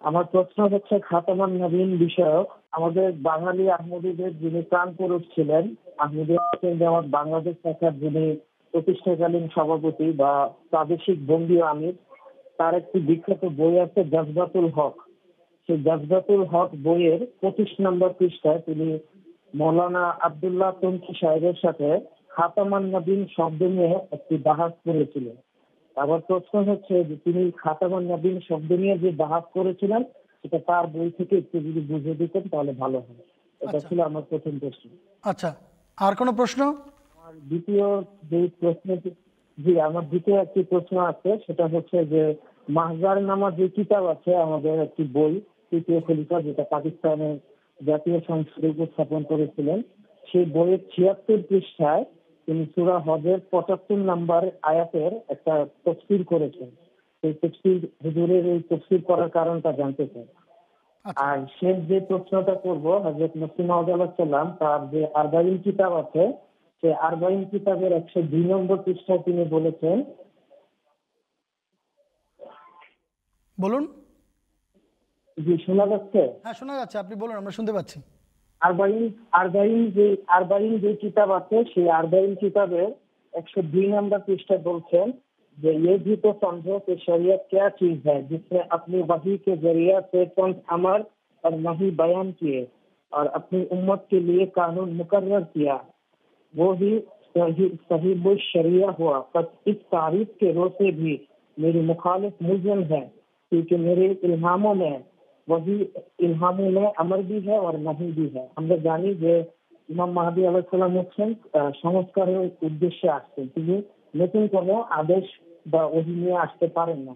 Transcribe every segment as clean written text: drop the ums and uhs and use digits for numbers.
আমার প্রশ্ন হচ্ছে খাতামান নবীন বিষয়ক। আমাদের বাঙালি আহমদীদের যিনি প্রাণ পুরুষ ছিলেন, আহমদী জামাত বাংলাদেশ শাখার যিনি প্রতিষ্ঠাকালীন সভাপতি বা প্রাদেশিক বঙ্গীয় আমির, তার একটি বিখ্যাত বই আছে জজবাতুল হক। সেই জজবাতুল হক বইয়ের 25 নম্বর পৃষ্ঠায় তিনি মৌলানা আব্দুল্লাহ তনকি সাহেবের সাথে খাতামান নবীন শব্দ নিয়ে একটি বাহাস করেছিলেন। আবার প্রশ্ন হচ্ছে যে তিনি খাতামান নবীন শব্দ নিয়ে যে বাহাস করেছিলেন সেটা তার বই থেকে একটু যদি বুঝে দিতেন তাহলে ভালো হয়। এটা ছিল আমার প্রথম প্রশ্ন। আচ্ছা, আর কোনো প্রশ্ন? আমার দ্বিতীয় যে প্রশ্নটি, জি আমার দ্বিতীয় একটি প্রশ্ন আছে, সেটা হচ্ছে যে মাহজার নামা যে কিতাব আছে, আমাদের একটি বই তৃতীয় খলিফা, যেটা পাকিস্তানের জাতীয় সংসদে উপস্থাপন করেছিলেন, সেই বইয়ের 76 পৃষ্ঠায় তিনি সূরা হজের 75 নম্বর আয়াতের একটা তাফসীর করেছেন। সেই তাফসীর, হুজুরের এই তাফসীর করার কারণটা জানতে চাই। আর শেষ যে প্রশ্নটা করবো, হযরত মুসলিম মাউদ আলাইহিস সালাম তার যে আরবাঈন কিতাব আছে, সেই আরবাঈন কিতাবের 102 নম্বর পৃষ্ঠায় তিনি বলেছেন, বলুন। জি শোনা যাচ্ছে? হ্যাঁ শোনা যাচ্ছে, আপনি বলুন, আমরা শুনতে পাচ্ছি। আরবাঈন যে কিতাব আছে, সেই আরবাঈন কিতাবের 102 নম্বর পৃষ্ঠায় বলছেন যে ये भी तो समझो कि शरीयत क्या चीज है जिसने अपनी वही के जरिए से चंद अमर और वही बयान किए और अपनी उम्मत के लिए कानून मुकर्रर किया, वो ही साहिब शरिया हुआ। पर इस तारीफ के रो से भी मेरी मुखालिफ मुल्ज़िम है, क्योंकि मेरे इल्हामों में वही इल्हामों में अमर भी है और नहीं भी है। আমরা জানি যে ইমাম মাহদী আলাইহিস সালাম হচ্ছেন সংস্কারের উদ্দেশ্যে আসছেন, তিনি নতুন কোনো আদেশ বা ওহী নিয়ে আসতে পারেন না।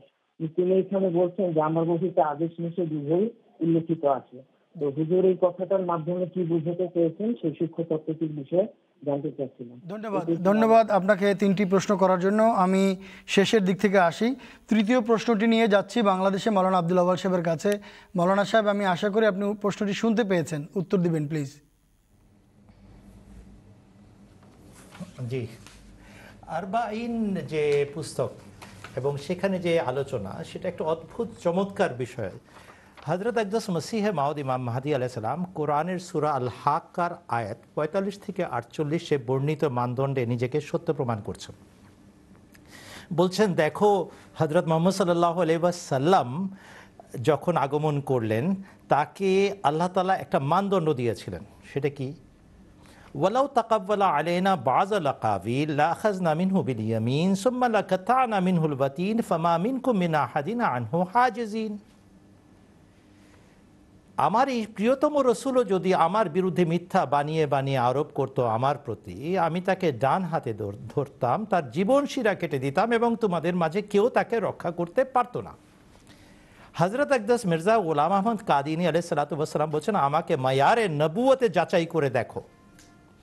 তিনি এখানে বলছেন যে আমার বহিতে আদেশ নিষেধ উভয়ই উল্লেখিত আছে। তো হুজুর এই কথাটার মাধ্যমে কি বুঝাতে চেয়েছেন সেই সূক্ষ্ম তত্ত্বটির বিষয়ে জানতে চাচ্ছিলাম। ধন্যবাদ আপনাকে 3টি প্রশ্ন করার জন্য। আমি শেষের দিক থেকে আসি, তৃতীয় প্রশ্নটি নিয়ে যাচ্ছি বাংলাদেশে মাওলানা আব্দুল আউয়াল সাহেবের কাছে। মাওলানা সাহেব, আমি আশা করি আপনি প্রশ্নটি শুনতে পেয়েছেন, উত্তর দিবেন প্লিজ। জি, আরবাঈন যে পুস্তক এবং সেখানে যে আলোচনা, সেটা একটা অদ্ভুত চমৎকার বিষয়। হযরত আকদাস মসিহ মাউদ ইমাম মাহদী আলাইহিস সালাম কোরআনের সূরা আল হাক্কার আয়াত 45 থেকে 48 বর্ণিত মানদণ্ডে নিজেকে সত্য প্রমাণ করছেন। বলছেন, দেখো হযরত মুহাম্মদ সাল্লাল্লাহু আলাইহি ওয়াসাল্লাম যখন আগমন করলেন, তাকে আল্লাহ তাআলা একটা মানদণ্ড দিয়েছিলেন। সেটা কি? ওয়ালাউ তাকাব্বালা আলাইনা বাযাল আকাবিল লাআখাযনা মিনহু বিল ইয়ামিন সুম্মা লাকাতা'না মিনহুল ওয়াতিন ফামা মিনকুম মিন আহাদিন আনহু হাজিজিন। আমার এই প্রিয়তম রসুলও যদি আমার বিরুদ্ধে মিথ্যা বানিয়ে বানিয়ে আরোপ করত আমার প্রতি, আমি তাকে ডান হাতে ধরতাম, তার জীবন শিরা কেটে দিতাম এবং তোমাদের মাঝে কেউ তাকে রক্ষা করতে পারত না। হযরত আকদাস মির্জা গোলাম আহমদ কাদিনী আলাইহিস সালাতু ওয়াস সালাম বলছেন, আমাকে মায়ারে নবুয়তে যাচাই করে দেখো,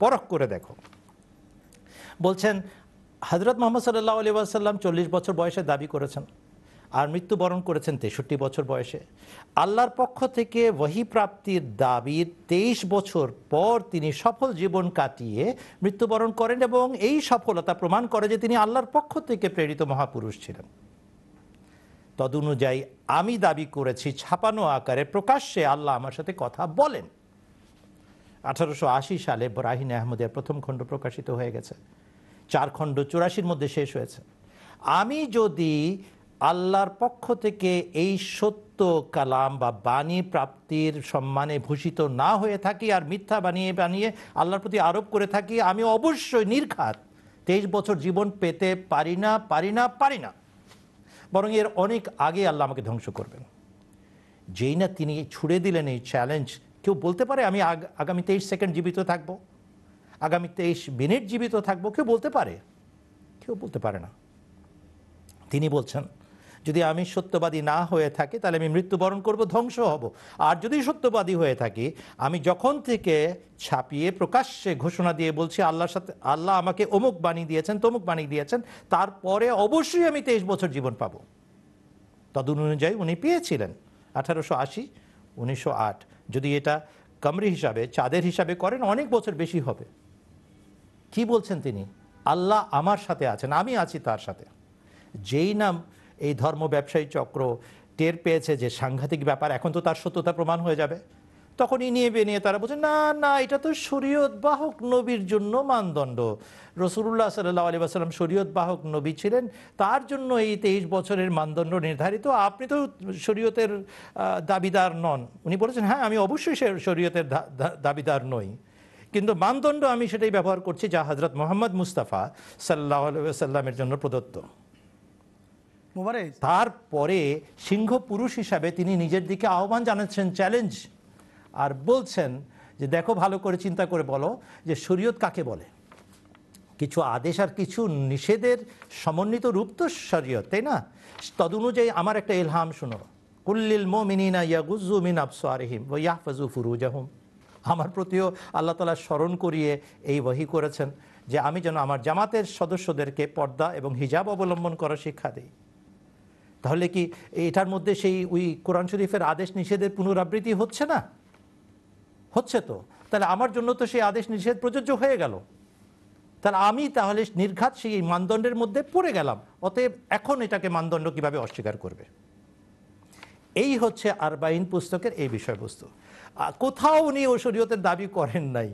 পরখ করে দেখো। বলছেন হযরত মুহাম্মদ সাল্লাল্লাহু আলাইহি ওয়াসাল্লাম 40 বছর বয়সে দাবি করেছেন আর মৃত্যুবরণ করেছেন 63 বছর বয়সে। আল্লাহর পক্ষ থেকে ওহী প্রাপ্তির দাবির 23 বছর পর তিনি সফল জীবন কাটিয়ে মৃত্যুবরণ করেন এবং এই সফলতা প্রমাণ করে যে তিনি আল্লাহর পক্ষ থেকে প্রেরিত মহাপুরুষ ছিলেন। তদনুযায়ী আমি দাবি করেছি ছাপানো আকারে প্রকাশ্যে আল্লাহ আমার সাথে কথা বলেন। 1880 সালে ব্রাহিন আহমদের প্রথম খণ্ড প্রকাশিত হয়ে গেছে, 4 খণ্ড 84 মধ্যে শেষ হয়েছে। আমি যদি আল্লাহর পক্ষ থেকে এই সত্য কালাম বা বাণী প্রাপ্তির সম্মানে ভূষিত না হয়ে থাকি আর মিথ্যা বানিয়ে বানিয়ে আল্লাহর প্রতি আরোপ করে থাকি, আমি অবশ্যই নির্ঘাত 23 বছর জীবন পেতে পারি না, বরং এর অনেক আগে আল্লাহ আমাকে ধ্বংস করবেন। যেই না তিনি ছুড়ে দিলেন এই চ্যালেঞ্জ, কেউ বলতে পারে আমি আগামী 23 সেকেন্ড জীবিত থাকবো, আগামী 23 মিনিট জীবিত থাকবো? কেউ বলতে পারে? কেউ বলতে পারে না। তিনি বলছেন, যদি আমি সত্যবাদী না হয়ে থাকি তাহলে আমি মৃত্যুবরণ করব, ধ্বংস হব। আর যদি সত্যবাদী হয়ে থাকি, আমি যখন থেকে ছাপিয়ে প্রকাশ্যে ঘোষণা দিয়ে বলছি আল্লাহর সাথে, আল্লাহ আমাকে অমুক বানিয়ে দিয়েছেন, তমুক বানিয়ে দিয়েছেন, তারপরে অবশ্যই আমি 23 বছর জীবন পাবো। তদনুযায়ী উনি পেয়েছিলেন 1880, 1908। যদি এটা কমরি হিসাবে, চাঁদের হিসাবে করেন, অনেক বছর বেশি হবে। কি বলছেন তিনি? আল্লাহ আমার সাথে আছেন, আমি আছি তার সাথে। যেই নাম এই ধর্ম ব্যবসায়ী চক্র টের পেয়েছে যে সাংঘাতিক ব্যাপার, এখন তো তার সত্যতা প্রমাণ হয়ে যাবে, তখন ইনিয়ে বেনিয়ে তারা বলছে না না, এটা তো শরীয়ত বাহক নবীর জন্য মানদণ্ড। রাসূলুল্লাহ সাল্লাল্লাহু আলাইহি ওয়াসাল্লাম শরীয়ত বাহক নবী ছিলেন, তার জন্য এই 23 বছরের মানদণ্ড নির্ধারিত, আপনি তো শরীয়তের দাবিদার নন। উনি বলেছেন হ্যাঁ, আমি অবশ্যই শরীয়তের দাবিদার নই, কিন্তু মানদণ্ড আমি সেটাই ব্যবহার করছি যা হযরত মুহাম্মদ মুস্তাফা সাল্লাল্লাহু আলাইহি ওয়াসাল্লামের জন্য প্রদত্ত। তারপরে সিংহ পুরুষ হিসাবে তিনি নিজের দিকে আহ্বান জানাচ্ছেন, চ্যালেঞ্জ, আর বলছেন যে দেখো ভালো করে চিন্তা করে বলো যে শরীয়ত কাকে বলে। কিছু আদেশ আর কিছু নিষেধের সমন্বিত রূপ তো শরীয়ত, তাই না? তদনুযায়ী আমার একটা ইলহাম শুনো, কুল্লিল মুমিনিনা ইয়াগুযু মিন আবসারিহিম ওয়া ইয়াহফাযু ফুরুজাহুম। আমার প্রতিও আল্লাহ তাআলা স্মরণ করিয়ে এই ওহী করেছেন যে আমি যেন আমার জামাতের সদস্যদেরকে পর্দা এবং হিজাব অবলম্বন করার শিক্ষা দিই। তাহলে কি এটার মধ্যে সেই ওই কোরআন শরীফের আদেশ নিষেধের পুনরাবৃত্তি হচ্ছে না? হচ্ছে তো। তাহলে আমার জন্য তো সেই আদেশ নিষেধ প্রযোজ্য হয়ে গেল, তাহলে আমি তাহলে নির্ঘাত সেই মানদণ্ডের মধ্যে পড়ে গেলাম। অতএব এখন এটাকে মানদণ্ড কিভাবে অস্বীকার করবে? এই হচ্ছে আরবাইন পুস্তকের এই বিষয়বস্তু। কোথাও উনি ও শরীয়তের দাবি করেন নাই,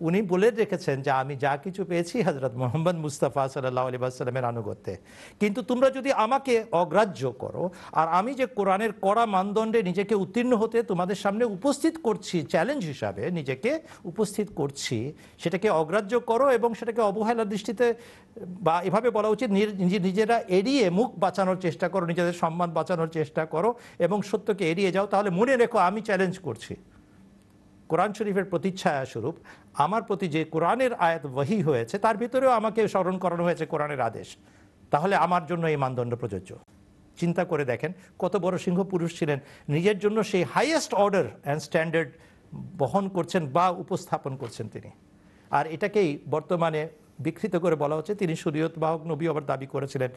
উনি বলে রেখেছেন যে আমি যা কিছু পেয়েছি হযরত মুহাম্মদ মুস্তাফা সাল্লাল্লাহু আলাইহি ওয়াসাল্লামের আনুগত্যে, কিন্তু তোমরা যদি আমাকে অগ্রাহ্য করো, আর আমি যে কোরআনের কড়া মানদণ্ডে নিজেকে উত্তীর্ণ হতে তোমাদের সামনে উপস্থিত করছি, চ্যালেঞ্জ হিসাবে নিজেকে উপস্থিত করছি, সেটাকে অগ্রাহ্য করো এবং সেটাকে অবহেলার দৃষ্টিতে, বা এভাবে বলা উচিত নিজেরা এড়িয়ে মুখ বাঁচানোর চেষ্টা করো, নিজেদের সম্মান বাঁচানোর চেষ্টা করো এবং সত্যকে এড়িয়ে যাও, তাহলে মনে রেখো আমি চ্যালেঞ্জ করছি। কোরআন শরীফের প্রতিচ্ছায়া স্বরূপ আমার প্রতি যে কোরআনের আয়াত ওহী হয়েছে তার ভিতরেও আমাকে স্মরণ করানো হয়েছে কোরআনের আদেশ, তাহলে আমার জন্য এই মানদণ্ড প্রযোজ্য। চিন্তা করে দেখেন কত বড় সিংহ পুরুষ ছিলেন, নিজের জন্য সেই হাইয়েস্ট অর্ডার অ্যান্ড স্ট্যান্ডার্ড বহন করছেন বা উপস্থাপন করছেন তিনি। আর এটাকেই বর্তমানে বিকৃত করে বলা হচ্ছে তিনি শরীয়ত বাহক নবী আবার দাবি করেছিলেন।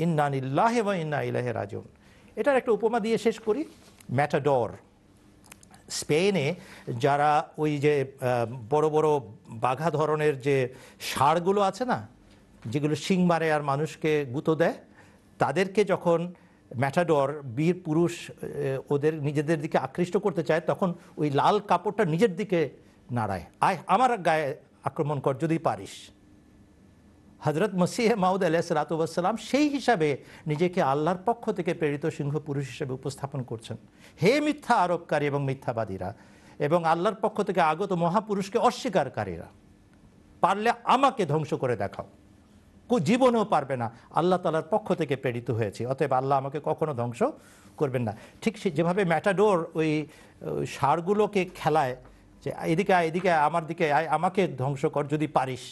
ইন্না লিল্লাহি ওয়া ইন্না ইলাইহি রাজিউন। এটার একটা উপমা দিয়ে শেষ করি। ম্যাটাডর, স্পেনে যারা ওই যে বড় বড় বাঘা ধরনের যে ষাঁড়গুলো আছে না, যেগুলো শিং মারে আর মানুষকে গুঁতো দেয়, তাদেরকে যখন ম্যাটাডর বীর পুরুষ ওদের নিজেদের দিকে আকৃষ্ট করতে চায়, তখন ওই লাল কাপড়টা নিজের দিকে নাড়ায়, আয় আমার গায়ে আক্রমণ কর যদি পারিস। হযরত মসিহ মাউদ আলাইহিসসালাতু ওয়াসসালাম সেই হিসাবে নিজেকে আল্লাহর পক্ষ থেকে প্রেরিত সিংহ পুরুষ হিসেবে উপস্থাপন করছেন। হে মিথ্যা আরোপকারী এবং মিথ্যাবাদীরা এবং আল্লাহর পক্ষ থেকে আগত মহাপুরুষকে অস্বীকারীরা, পারলে আমাকে ধ্বংস করে দেখাও। জীবনেও পারবে না, আল্লাহ তাআলার পক্ষ থেকে প্রেরিত হয়েছে, অতএব আল্লাহ আমাকে কখনো ধ্বংস করবেন না। ঠিক যেভাবে ম্যাটাডোর ওই ষাঁড়গুলোকে খেলায় যে এদিকে আয়, এদিকে আয়, আমার দিকে আয়, আমাকে ধ্বংস কর যদি পারিস,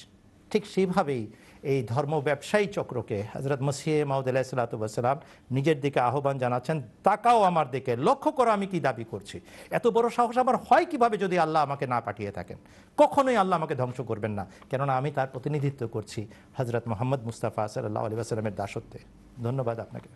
ঠিক সেইভাবেই এই ধর্ম ব্যবসায়ী চক্রকে হযরত মসিহ মাউদ আলাইহিসসালাতু ওয়াসসালাম নিজের দিকে আহ্বান জানাচ্ছেন, তাকাও আমার দিকে, লক্ষ্য করো আমি কি দাবি করছি। এত বড় সাহস আমার হয় কিভাবে যদি আল্লাহ আমাকে না পাঠিয়ে থাকেন? কখনোই আল্লাহ আমাকে ধ্বংস করবেন না, কেননা আমি তার প্রতিনিধিত্ব করছি হযরত মুহাম্মদ মুস্তাফা সাল্লাল্লাহু আলাইহি ওয়াসাল্লামের দাসত্বে। ধন্যবাদ আপনাকে।